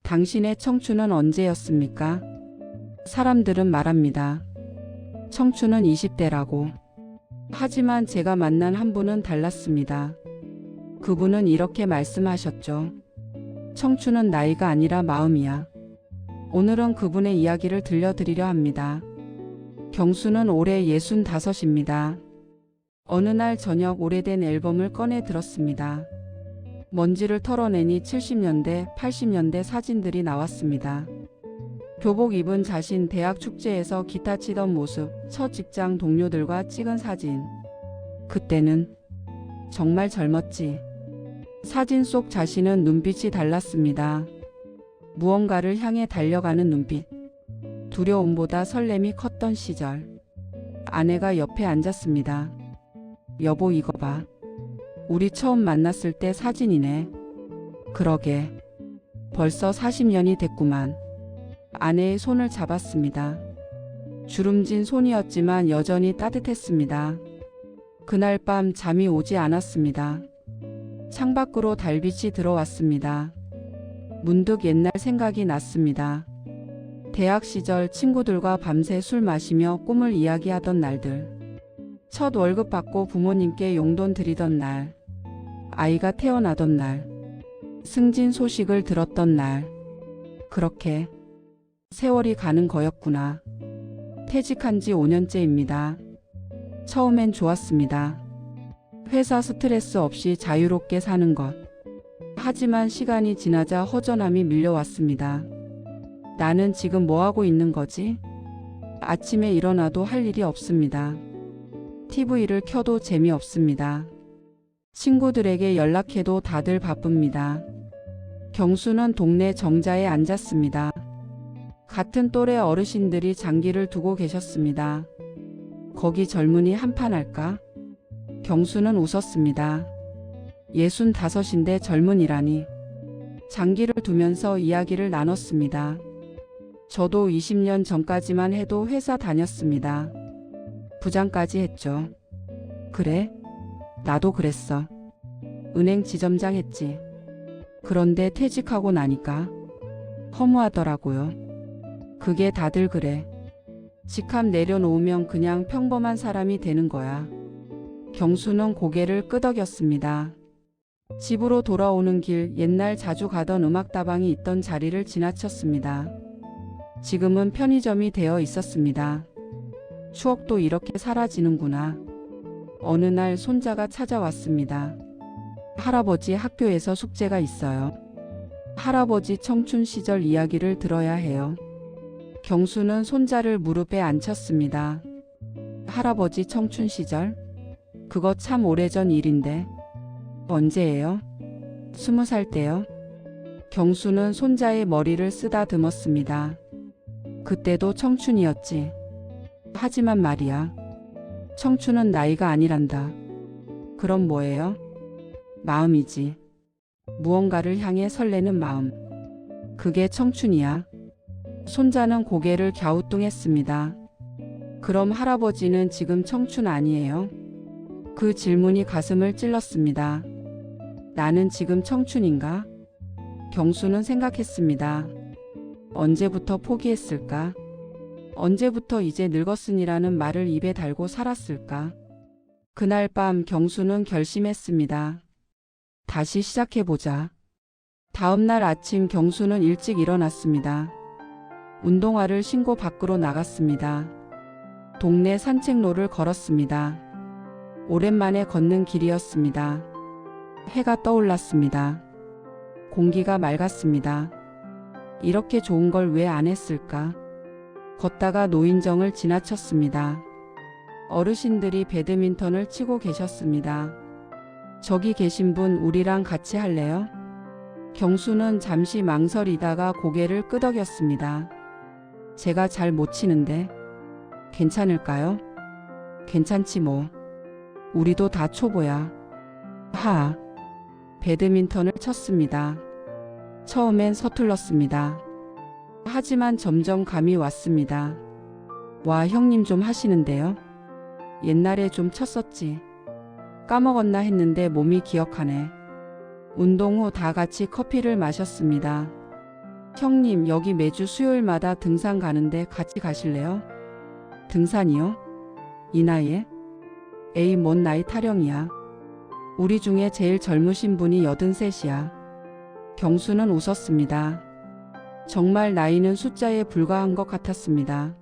당신의 청춘은 언제였습니까? 사람들은 말합니다. 청춘은 20대라고. 하지만 제가 만난 한 분은 달랐습니다. 그분은 이렇게 말씀하셨죠. 청춘은 나이가 아니라 마음이야. 오늘은 그분의 이야기를 들려드리려 합니다. 경수는 올해 65입니다. 어느 날 저녁 오래된 앨범을 꺼내 들었습니다. 먼지를 털어내니 70년대, 80년대 사진들이 나왔습니다. 교복 입은 자신 대학 축제에서 기타 치던 모습, 첫 직장 동료들과 찍은 사진. 그때는 정말 젊었지. 사진 속 자신은 눈빛이 달랐습니다. 무언가를 향해 달려가는 눈빛. 두려움보다 설렘이 컸던 시절. 아내가 옆에 앉았습니다. 여보, 이거 봐. 우리 처음 만났을 때 사진이네. 그러게. 벌써 40년이 됐구만. 아내의 손을 잡았습니다. 주름진 손이었지만 여전히 따뜻했습니다. 그날 밤 잠이 오지 않았습니다. 창밖으로 달빛이 들어왔습니다. 문득 옛날 생각이 났습니다. 대학 시절 친구들과 밤새 술 마시며 꿈을 이야기하던 날들. 첫 월급 받고 부모님께 용돈 드리던 날. 아이가 태어나던 날. 승진 소식을 들었던 날. 그렇게 세월이 가는 거였구나. 퇴직한 지 5년째입니다. 처음엔 좋았습니다. 회사 스트레스 없이 자유롭게 사는 것. 하지만 시간이 지나자 허전함이 밀려왔습니다. 나는 지금 뭐하고 있는 거지? 아침에 일어나도 할 일이 없습니다. TV를 켜도 재미없습니다. 친구들에게 연락해도 다들 바쁩니다. 경수는 동네 정자에 앉았습니다. 같은 또래 어르신들이 장기를 두고 계셨습니다. 거기 젊은이 한판 할까? 경수는 웃었습니다. 65인데 젊은이라니. 장기를 두면서 이야기를 나눴습니다. 저도 20년 전까지만 해도 회사 다녔습니다. 부장까지 했죠. 그래? 나도 그랬어. 은행 지점장 했지. 그런데 퇴직하고 나니까 허무하더라고요. 그게 다들 그래. 직함 내려놓으면 그냥 평범한 사람이 되는 거야. 경수는 고개를 끄덕였습니다. 집으로 돌아오는 길 옛날 자주 가던 음악다방이 있던 자리를 지나쳤습니다. 지금은 편의점이 되어 있었습니다. 추억도 이렇게 사라지는구나. 어느 날 손자가 찾아왔습니다. 할아버지, 학교에서 숙제가 있어요. 할아버지 청춘 시절 이야기를 들어야 해요. 경수는 손자를 무릎에 앉혔습니다. 할아버지 청춘 시절? 그거 참 오래전 일인데. 언제예요? 20살 때요. 경수는 손자의 머리를 쓰다듬었습니다. 그때도 청춘이었지. 하지만 말이야. 청춘은 나이가 아니란다. 그럼 뭐예요? 마음이지. 무언가를 향해 설레는 마음. 그게 청춘이야. 손자는 고개를 갸우뚱했습니다. 그럼 할아버지는 지금 청춘 아니에요? 그 질문이 가슴을 찔렀습니다. 나는 지금 청춘인가? 경수는 생각했습니다. 언제부터 포기했을까? 언제부터 이제 늙었으니라는 말을 입에 달고 살았을까? 그날 밤 경수는 결심했습니다. 다시 시작해보자. 다음날 아침 경수는 일찍 일어났습니다. 운동화를 신고 밖으로 나갔습니다. 동네 산책로를 걸었습니다. 오랜만에 걷는 길이었습니다. 해가 떠올랐습니다. 공기가 맑았습니다. 이렇게 좋은 걸 왜 안 했을까? 걷다가 노인정을 지나쳤습니다. 어르신들이 배드민턴을 치고 계셨습니다. 저기 계신 분 우리랑 같이 할래요? 경수는 잠시 망설이다가 고개를 끄덕였습니다. 제가 잘 못 치는데 괜찮을까요? 괜찮지 뭐. 우리도 다 초보야. 하하. 배드민턴을 쳤습니다. 처음엔 서툴렀습니다. 하지만 점점 감이 왔습니다. 와, 형님 좀 하시는데요? 옛날에 좀 쳤었지. 까먹었나 했는데 몸이 기억하네. 운동 후 다 같이 커피를 마셨습니다. 형님, 여기 매주 수요일마다 등산 가는데 같이 가실래요? 등산이요? 이 나이에? 에이, 뭔 나이 타령이야. 우리 중에 제일 젊으신 분이 83이야. 경수는 웃었습니다. 정말 나이는 숫자에 불과한 것 같았습니다.